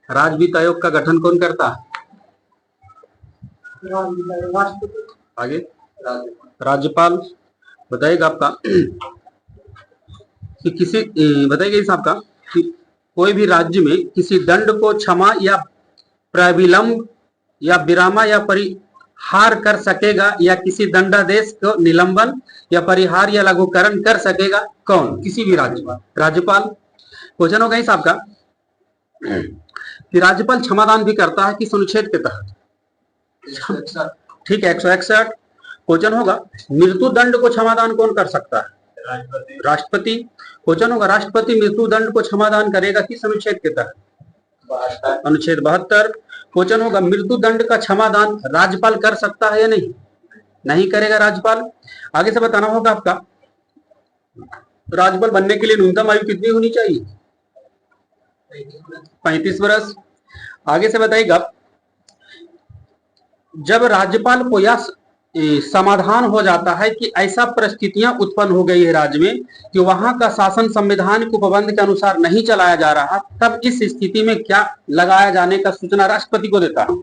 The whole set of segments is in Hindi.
राज्य वित्त आयोग का गठन कौन करता है? आगे राज्यपाल। बताइएगा आपका कि किसी बताइएगा इस आपका कि कोई भी राज्य में किसी दंड को क्षमा या प्रविलंब या विरामा या परिहार कर सकेगा या किसी दंडादेश को निलंबन या परिहार या लघुकरण कर सकेगा कौन? किसी भी राज्य में राज्यपाल। क्वेश्चन होगा इस आपका कि राज्यपाल क्षमादान भी करता है किस अनुच्छेद के तहत? ठीक है, 161। क्वेश्चन होगा मृत्यु दंड को क्षमादान कौन कर सकता है? राष्ट्रपति। क्वेश्चन होगा राष्ट्रपति मृत्यु दंड को क्षमादान करेगा किस अनुच्छेद के तहत? अनुच्छेद 72। क्वेश्चन होगा मृत्यु दंड का क्षमादान राज्यपाल कर सकता है या नहीं? नहीं करेगा राज्यपाल। आगे से बताना होगा आपका राज्यपाल बनने के लिए न्यूनतम आयु कितनी होनी चाहिए? 35 वर्ष। आगे से बताइएगा जब राज्यपाल को यह समाधान हो जाता है कि ऐसा परिस्थितियां उत्पन्न हो गई है राज्य में कि वहां का शासन संविधान के उपबंध के अनुसार नहीं चलाया जा रहा, तब इस स्थिति में क्या लगाया जाने का सूचना राष्ट्रपति को देता है?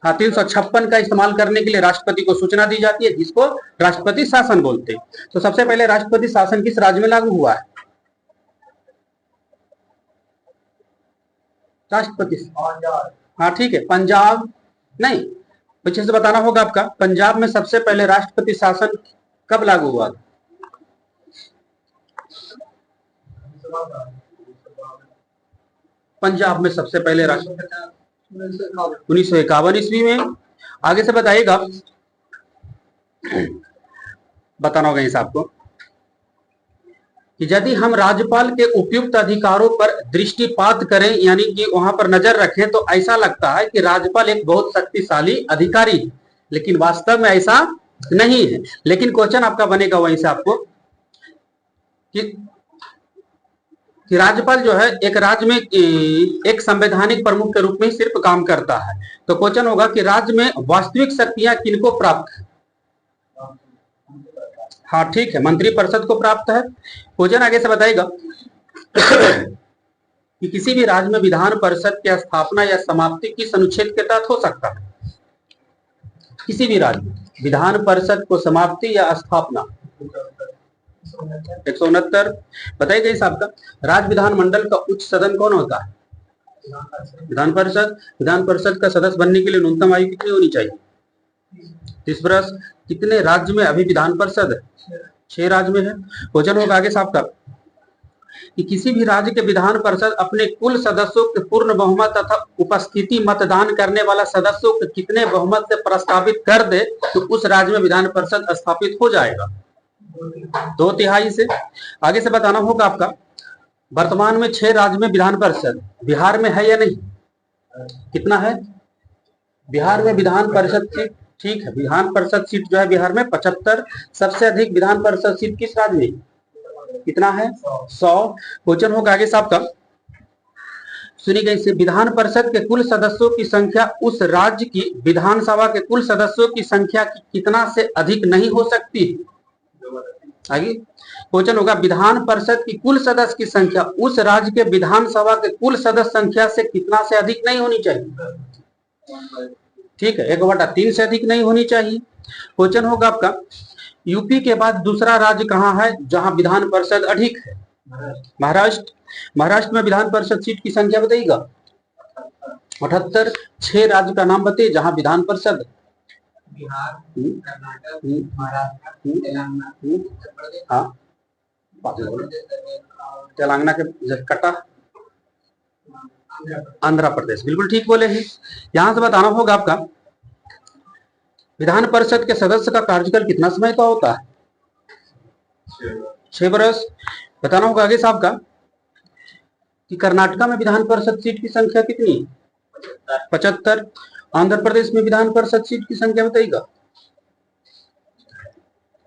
हाँ, 356 का इस्तेमाल करने के लिए राष्ट्रपति को सूचना दी जाती है जिसको राष्ट्रपति शासन बोलते हैं। तो सबसे पहले राष्ट्रपति शासन किस राज्य में लागू हुआ है? राष्ट्रपति, हाँ ठीक है, पंजाब नहीं, पीछे से बताना होगा आपका पंजाब में सबसे पहले राष्ट्रपति शासन कब लागू हुआ? पंजाब में सबसे पहले राष्ट्रपति 1951 ईस्वी में। आगे से बताइएगा बताना होगा इस आपको कि यदि हम राज्यपाल के उपयुक्त अधिकारों पर दृष्टिपात करें यानी कि वहां पर नजर रखें तो ऐसा लगता है कि राज्यपाल एक बहुत शक्तिशाली अधिकारी है, लेकिन वास्तव में ऐसा नहीं है। लेकिन क्वेश्चन आपका बनेगा वहीं से आपको कि राज्यपाल जो है एक राज्य में एक संवैधानिक प्रमुख के रूप में सिर्फ काम करता है। तो क्वेश्चन होगा कि राज्य में वास्तविक शक्तियां किनको प्राप्त है? हाँ ठीक है, मंत्रिपरिषद को प्राप्त है। क्वेश्चन आगे से बताएगा कि किसी भी राज्य में विधान परिषद की स्थापना या समाप्ति किस अनुच्छेद के तहत हो सकता है? किसी भी राज्य में विधान परिषद को समाप्ति या स्थापना 169। बताइएगा इस आपका राज्य विधानमंडल का उच्च सदन कौन होता है? विधान परिषद। विधान परिषद का सदस्य बनने के लिए न्यूनतम आयु कितनी होनी चाहिए? 30 वर्ष। कितने राज्य में अभी विधान परिषद है? 6 राज्य में है। क्वेश्चन होगा आगे साहब का कि किसी भी राज्य के विधान परिषद अपने कुल सदस्यों के पूर्ण बहुमत तथा उपस्थिति मतदान करने वाला सदस्यों के कितने बहुमत से प्रस्तावित कर दे तो उस राज्य में विधान परिषद स्थापित हो जाएगा? 2/3 से। आगे से बताना होगा आपका वर्तमान में 6 राज्य में विधान परिषद, बिहार में है या नहीं? कितना है बिहार में विधान परिषद सीट? ठीक है, विधान परिषद सीट जो है बिहार में 75। सबसे अधिक विधान परिषद सीट किस राज्य में? कितना है? 100। क्वेश्चन होगा आगे साहब का सुनिएगा इसे विधान परिषद के कुल सदस्यों की संख्या उस राज्य की विधानसभा के कुल सदस्यों की संख्या की कितना से अधिक नहीं हो सकती? आगे क्वेश्चन होगा विधान परिषद की कुल सदस्य की संख्या उस राज्य के विधानसभा के कुल सदस्य संख्या से कितना से अधिक नहीं होनी चाहिए? ठीक है, 1/3 से अधिक नहीं होनी चाहिए। क्वेश्चन होगा आपका यूपी के बाद दूसरा राज्य कहां है जहां विधान परिषद अधिक है? महाराष्ट्र। महाराष्ट्र में विधान परिषद सीट की संख्या बताइएगा 78। 6 राज्य का नाम बताइए जहां विधान परिषद बिहार, कर्नाटक, महाराष्ट्र, तेलंगाना, उत्तर प्रदेश। हाँ, तेलंगाना के कटा, आंध्र प्रदेश, बिल्कुल ठीक बोले हैं। यहां से बताना होगा आपका विधान परिषद के सदस्य का कार्यकाल कितना समय का होता है? 6 वर्ष। बताना होगा आगे साहब का कि कर्नाटका में विधान परिषद सीट की संख्या कितनी? 75। आंध्र प्रदेश में विधान परिषद सीट की संख्या बताइएगा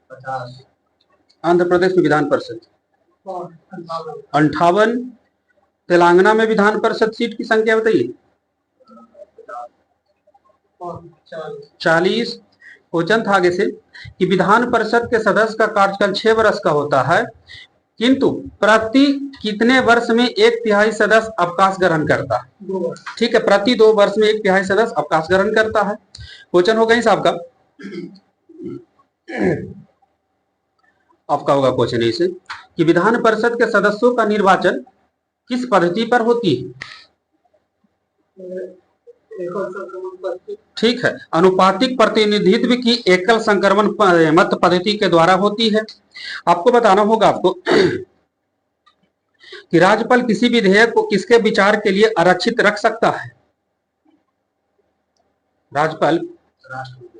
50। आंध्र प्रदेश में विधान परिषद 58। तेलंगाना में विधान परिषद सीट की संख्या बताइए 40। क्वेश्चन था आगे से कि विधान परिषद के सदस्य का कार्यकाल 6 वर्ष का होता है किंतु प्रति कितने वर्ष में 1/3 सदस्य अवकाश ग्रहण करता है? ठीक है, प्रति 2 वर्ष में 1/3 सदस्य अवकाश ग्रहण करता है। क्वेश्चन होगा इस आपका होगा क्वेश्चन इसे कि विधान परिषद के सदस्यों का निर्वाचन किस पद्धति पर होती है? ठीक है, अनुपातिक प्रतिनिधित्व की एकल संक्रमण मत पद्धति के द्वारा होती है। आपको बताना होगा आपको कि राज्यपाल किसी विधेयक को किसके विचार के लिए आरक्षित रख सकता है? राज्यपाल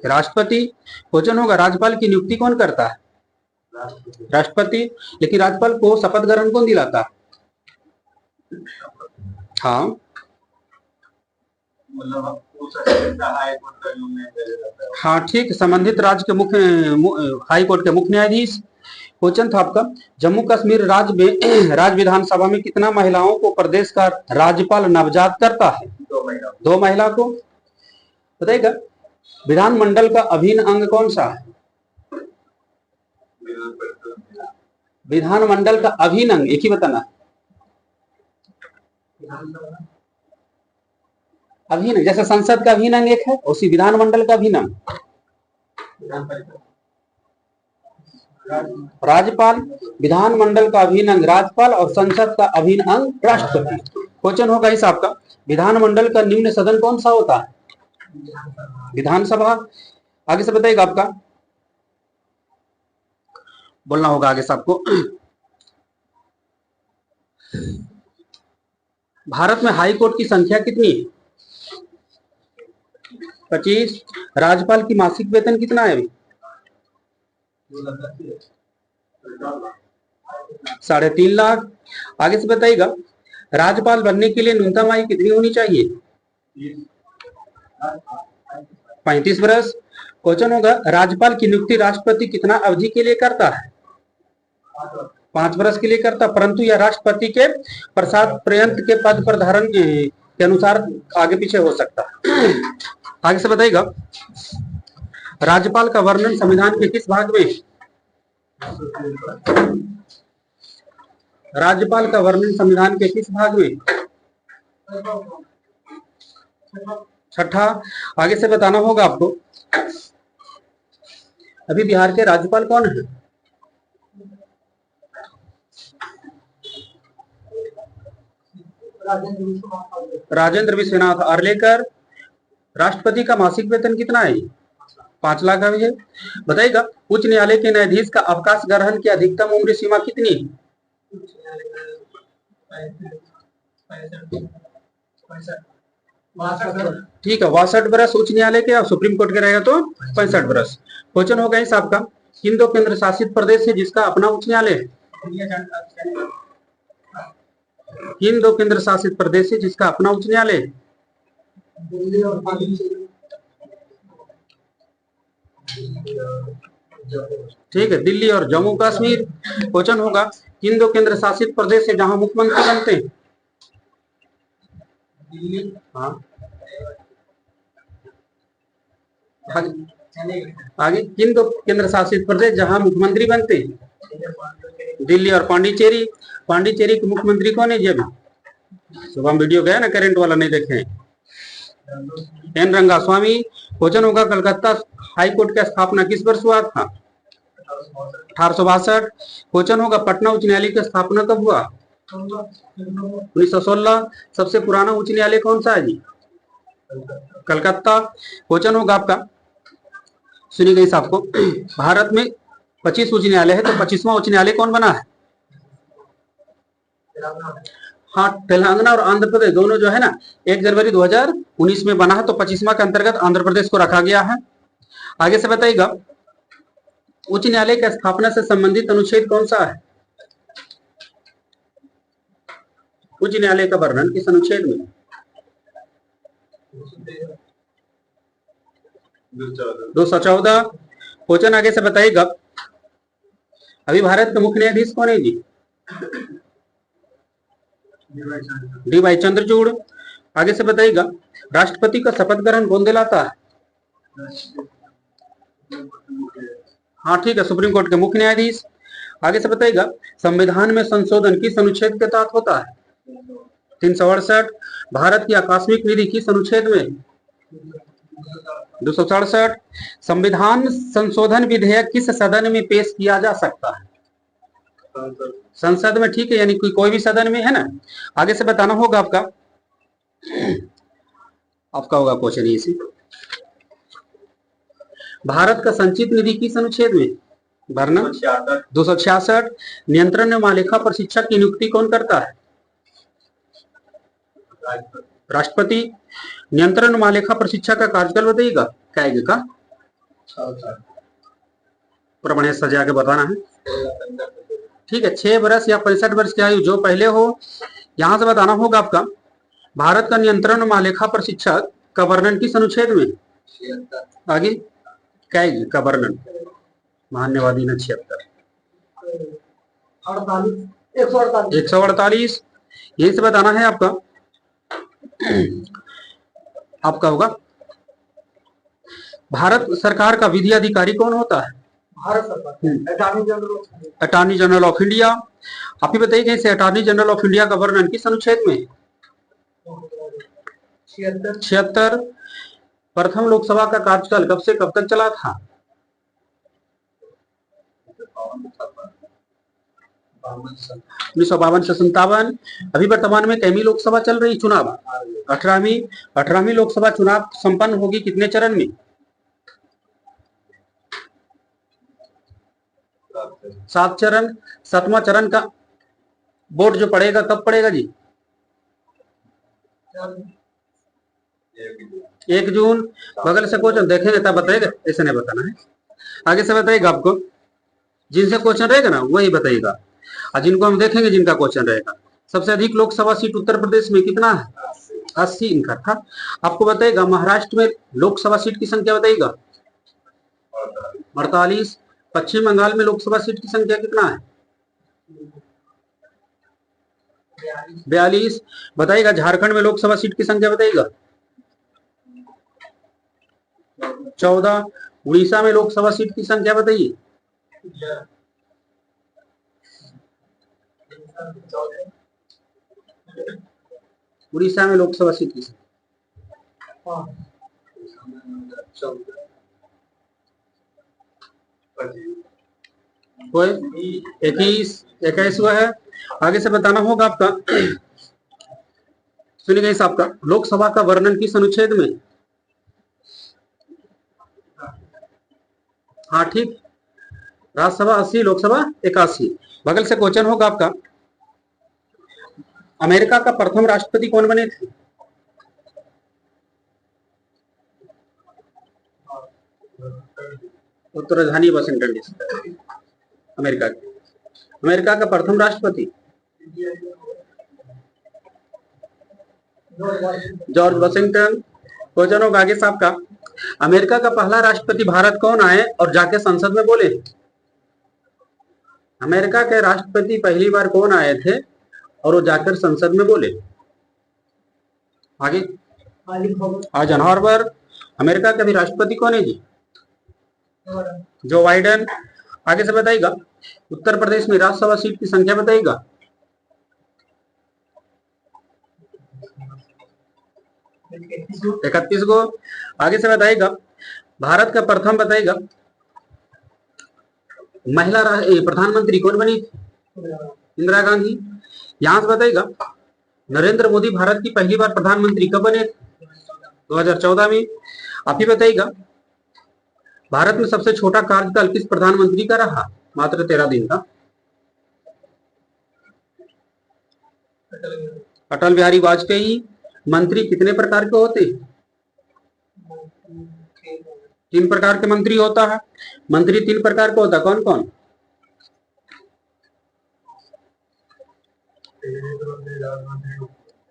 राष्ट्रपति। क्वेश्चन होगा राज्यपाल की नियुक्ति कौन करता है? राष्ट्रपति। लेकिन राज्यपाल को शपथ ग्रहण कौन दिलाता है? हाँ, हाँ ठीक, संबंधित राज्य के मुख्य हाई कोर्ट के मुख्य न्यायाधीश। क्वेश्चन था आपका जम्मू कश्मीर राज्य में राज्य विधानसभा में कितना महिलाओं को प्रदेश का राज्यपाल नवजात करता है? 2 महिला को। बताइएगा विधानमंडल का अभिन्न अंग कौन सा है? विधानमंडल का अभिन्न अंग एक ही बताना। अभिन्न जैसे संसद का अभिन्न अंग एक है, उसी विधानमंडल का अभिन्न अंग राज्यपाल, विधानमंडल का अभिन्न अंग राज्यपाल और संसद का अभिन्न अंग राष्ट्रपति। क्वेश्चन होगा इस आपका विधानमंडल का निम्न सदन कौन सा होता है? विधानसभा। आगे से बताइएगा आपका बोलना होगा आगे से आपको भारत में हाई कोर्ट की संख्या कितनी है? 25। राज्यपाल की मासिक वेतन कितना है अभी? 3.5 लाख। आगे से बताइएगा राज्यपाल बनने के लिए न्यूनतम आयु कितनी होनी चाहिए? 35 वर्ष। क्वेश्चन होगा राज्यपाल की नियुक्ति राष्ट्रपति कितना अवधि के लिए करता है? 5 वर्ष के लिए करता, परंतु यह राष्ट्रपति के प्रसाद पर्यंत के पद पर धारण के अनुसार आगे पीछे हो सकता है। आगे से बताइएगा राज्यपाल का वर्णन संविधान के किस भाग में? राज्यपाल का वर्णन संविधान के किस भाग में? 6ठा। आगे से बताना होगा आपको अभी बिहार के राज्यपाल कौन है? राजेंद्र विश्वनाथ आर्लेकर। राष्ट्रपति का मासिक वेतन कितना है? 5 लाख अभी है। बताइएगा उच्च न्यायालय के न्यायाधीश का अवकाश ग्रहण की अधिकतम उम्र सीमा कितनी है? ठीक है, 62 वर्ष उच्च न्यायालय के और सुप्रीम कोर्ट के रहेगा तो 65 वर्ष। क्वेश्चन होगा इस आपका किन 2 केंद्र शासित प्रदेश है जिसका अपना उच्च न्यायालय है? किन 2 केंद्र शासित प्रदेश है जिसका अपना उच्च न्यायालय है? ठीक है, दिल्ली और जम्मू कश्मीर। क्वेश्चन होगा किन 2 केंद्र शासित प्रदेश है जहां मुख्यमंत्री बनते हैं? हाँ, आगे किन 2 केंद्र शासित प्रदेश जहां मुख्यमंत्री बनते हैं? दिल्ली और पांडिचेरी। पांडिचेरी के मुख्यमंत्री कौन है जी? अभी सुबह हम वीडियो गया ना, करंट वाला नहीं देखे, एन रंगास्वामी। क्वेश्चन होगा कलकत्ता हाई कोर्ट की स्थापना किस वर्ष हुआ था? 1862। क्वेश्चन होगा पटना उच्च न्यायालय की स्थापना कब हुआ? 1916। सबसे पुराना उच्च न्यायालय कौन सा है जी? कलकत्ता। क्वेश्चन होगा आपका सुनिएगा इस आपको भारत में 25 उच्च न्यायालय है तो 25वां उच्च न्यायालय कौन बना है? हाँ, तेलंगाना और आंध्र प्रदेश दोनों जो है ना 1 जनवरी 2019 में बना है, तो 25वां के अंतर्गत आंध्र प्रदेश को रखा गया है। आगे से बताइएगा उच्च न्यायालय की स्थापना से संबंधित अनुच्छेद कौन सा है? उच्च न्यायालय का वर्णन किस अनुच्छेद में? 214। क्वेश्चन आगे से बताइएगा अभी भारत के मुख्य न्यायाधीश कौन है जी? D Y Chandrachud. आगे से बताइएगा राष्ट्रपति का शपथ ग्रहण कौन दिलाता है? हाँ ठीक है, सुप्रीम कोर्ट के मुख्य न्यायाधीश। आगे से बताइएगा संविधान में संशोधन किस अनुच्छेद के तहत होता है? 368। भारत की आकस्मिक निधि किस अनुच्छेद में? 267। संविधान संशोधन विधेयक किस सदन में पेश किया जा सकता है? संसद में, ठीक है, यानी कोई भी सदन में, है ना। आगे से बताना होगा आपका होगा क्वेश्चन इसी। भारत का संचित निधि किस अनुच्छेद में? वरना 266। नियंत्रण मालिका प्रशिक्षक की नियुक्ति कौन करता है? राष्ट्रपति। नियंत्रण मालिका प्रशिक्षक का कार्यकाल बताइएगा क्या आएगा का? पूरा बढ़िया सजा के बताना है, ठीक है। 6 वर्ष या 65 वर्ष की आयु जो पहले हो। यहां से बताना होगा आपका भारत का नियंत्रण मालिका प्रशिक्षक का वर्णन किस अनुच्छेद में? आगे क्या है का वर्णन? मान्यवादी ने 76। 148 यही से बताना है आपका होगा भारत सरकार का विधि अधिकारी कौन होता है? भारत सरकार अटॉर्नी जनरल ऑफ इंडिया। आप ही बताइए कैसे अटॉर्नी जनरल ऑफ इंडिया का वर्णन किस अनुच्छेद में? 76। प्रथम लोकसभा का कार्यकाल कब से कब तक चला था? 1952 से 57। अभी वर्तमान में कैमी लोकसभा चल रही चुनाव? 18वीं लोकसभा चुनाव संपन्न होगी कितने चरण में? 7 चरण। 7वां चरण का वोट जो पड़ेगा कब पड़ेगा जी? 1 जून। बगल से क्वेश्चन देखेंगे तब बताएगा, ऐसे नहीं बताना है। आगे से बताइएगा आपको जिनसे क्वेश्चन रहेगा ना वही बताइएगा, और जिनको हम देखेंगे जिनका क्वेश्चन रहेगा। सबसे अधिक लोकसभा सीट उत्तर प्रदेश में कितना है? 80 इनका था। आपको बताइएगा महाराष्ट्र में लोकसभा सीट की संख्या बताइएगा 48। पश्चिम बंगाल में लोकसभा सीट की संख्या कितना है? 42। बताइएगा झारखंड में लोकसभा सीट की संख्या बताइएगा 14। उड़ीसा में लोकसभा सीट की संख्या बताइए। उड़ीसा में लोकसभा सीट की संख्या 21 हुआ है। आगे से बताना होगा आपका सुनिए आपका लोकसभा का वर्णन किस अनुच्छेद में? हाँ ठीक, राज्यसभा 80, लोकसभा 81। बगल से क्वेश्चन होगा आपका अमेरिका का प्रथम राष्ट्रपति कौन बने थे? उत्तर राजधानी वाशिंगटन डीसी। अमेरिका का प्रथम राष्ट्रपति जॉर्ज वाशिंगटन। क्वेश्चन होगा आगे साहब का अमेरिका का पहला राष्ट्रपति भारत कौन आए और जाके संसद में बोले? अमेरिका के राष्ट्रपति पहली बार कौन आए थे और वो जाकर संसद में बोले? आगे आइजन हार्बर। अमेरिका के भी राष्ट्रपति कौन है जी? Joe Biden. आगे से बताइएगा उत्तर प्रदेश में राज्यसभा सीट की संख्या बताइएगा। इकतीस को। आगे से बताइएगा भारत का प्रथम बताइएगा महिला प्रधानमंत्री कौन बनी थी? इंदिरा गांधी। यहां से बताइएगा नरेंद्र मोदी भारत की पहली बार प्रधानमंत्री कब बने? 2014 में। आप ही बताइएगा भारत में सबसे छोटा कार्यकाल किस प्रधानमंत्री का रहा? मात्र 13 दिन का। अटल बिहारी वाजपेयी। मंत्री कितने प्रकार के होते हैं? 3 प्रकार के मंत्री होता है। मंत्री 3 प्रकार का होता है, कौन कौन?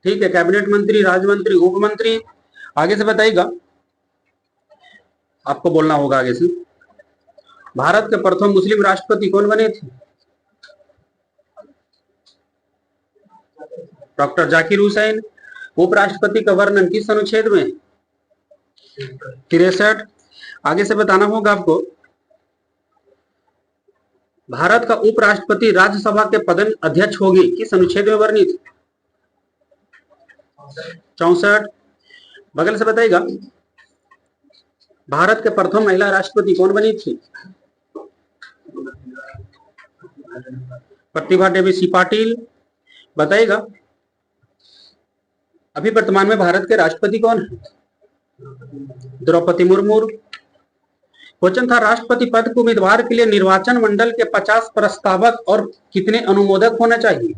ठीक है, कैबिनेट मंत्री, राज्य मंत्री, उप मंत्री। आगे से बताइएगा आपको बोलना होगा आगे से भारत के प्रथम मुस्लिम राष्ट्रपति कौन बने थे? डॉक्टर जाकिर हुसैन। उपराष्ट्रपति का वर्णन किस अनुच्छेद में? 63। आगे से बताना होगा आपको भारत का उपराष्ट्रपति राज्यसभा के पदन अध्यक्ष होगी किस अनुच्छेद में वर्णित? 64। बगल से बताइएगा, भारत के प्रथम महिला राष्ट्रपति कौन बनी थी? प्रतिभा देवी सी पाटिल। बताइएगा, अभी वर्तमान में भारत के राष्ट्रपति कौन है? द्रौपदी मुर्मू। क्वेश्चन था, राष्ट्रपति पद के उम्मीदवार के लिए निर्वाचन मंडल के 50 प्रस्तावक और कितने अनुमोदक होना चाहिए?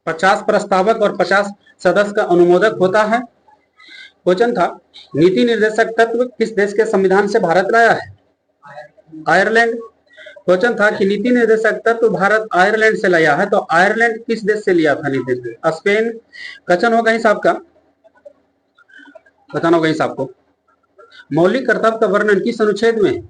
50 प्रस्तावक और 50 सदस्य का अनुमोदक होता है। क्वेश्चन था, नीति निर्देशक तत्व किस देश के संविधान से भारत लाया है? आयरलैंड। क्वेश्चन था कि नीति निर्देशक तत्व भारत आयरलैंड से लाया है, तो आयरलैंड किस देश से लिया था नीति? स्पेन। क्वेश्चन होगा हिसाब का, बताना होगा हिसाब को। मौलिक कर्तव्य का वर्णन किस अनुच्छेद में?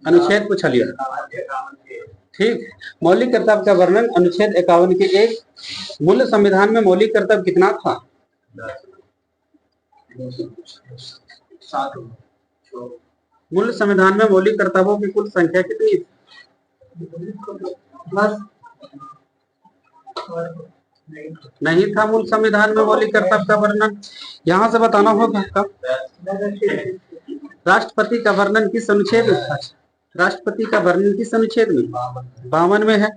अनुच्छेद पूछा लिया, ठीक। मौलिक कर्तव्य का वर्णन अनुच्छेद 51 के एक। मूल संविधान में मौलिक कर्तव्य कितना था? 7। मूल संविधान में मौलिक कर्तव्यों की कुल संख्या कितनी थी? नहीं था मूल संविधान में मौलिक कर्तव्य का वर्णन। यहां से बताना होगा आपका, राष्ट्रपति का वर्णन किस अनुच्छेद में था? राष्ट्रपति का वर्णन किस अनुच्छेद में? 52 में है।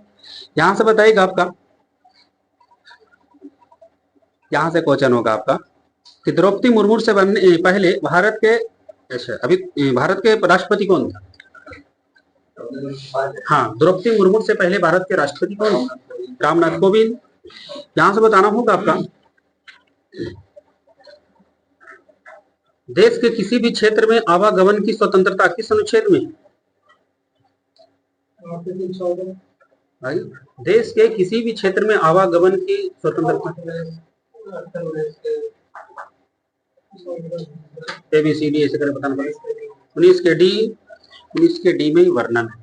यहां से बताइएगा आपका, यहां से क्वेश्चन होगा आपका कि द्रौपदी मुर्मू से पहले भारत के, अच्छा अभी भारत के राष्ट्रपति कौन था? हाँ, द्रौपदी मुर्मू से पहले भारत के राष्ट्रपति कौन था? रामनाथ कोविंद। यहां से बताना होगा आपका, देश के किसी भी क्षेत्र में आवागमन की स्वतंत्रता किस अनुच्छेद में? देश के किसी भी क्षेत्र में आवागमन की स्वतंत्रता, ABCD ऐसे कर बताना पड़ेगा। 19 के डी में ही वर्णन है।